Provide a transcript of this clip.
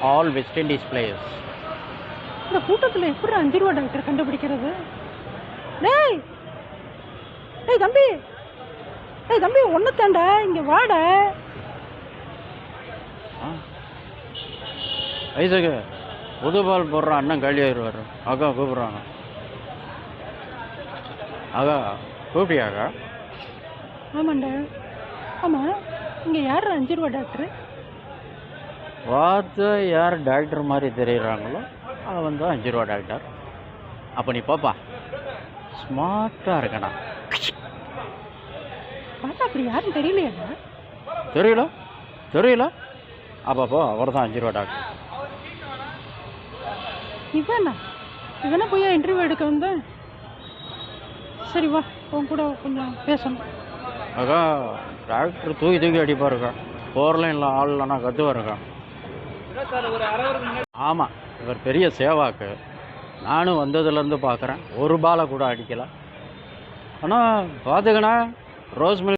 all West Indies players. இந்த கூட்டத்தில் எப்படி 5 ரூபா டாக்டர் கண்டுபிடிக்கிறது? டேய் டேய் தம்பி, டேய் தம்பி, ஒன்று தாண்டா, இங்கே வாடா. ஐசக்கு புது பால் போடுற அண்ணன் காலி ஆயிடுவார். அக்கா கூப்பிட்றாங்க. அக்கா கூப்பிட்டியாக்கா? ஆமாண்டா. ஆமாம், இங்கே யார் 5 ரூபா டாக்டர்? பார்த்து யார் டாக்டர் மாதிரி தெரியுறாங்களோ அவன் தான் 5 ரூபா டாக்டர். அப்போ நீ பாப்பா ஸ்மார்ட்டாக இருக்கண்ணா. பார்த்தா அப்படி யாரும் தெரியலையாடா? தெரியல அப்போ அவர் தான் 5 ரூபா டாக்டர். இவனா போய் இன்டர்வியூ எடுக்க வந்தேன். சரி வா, உன் கூட கொஞ்சம் பேசணும். அக்கா டாக்டர் தூக்கி அடிப்பாருக்கா. போர்லாம் இல்லை, ஆள் இல்லைன்னா கற்றுவாருக்கா. ஆமாம், இவர் பெரிய சேவாக்கு. நானும் வந்ததுலேருந்து பார்க்குறேன், ஒரு பாலை கூட அடிக்கலை. ஆனால் பார்த்துக்கண்ணா, ரோஸ் மில்க்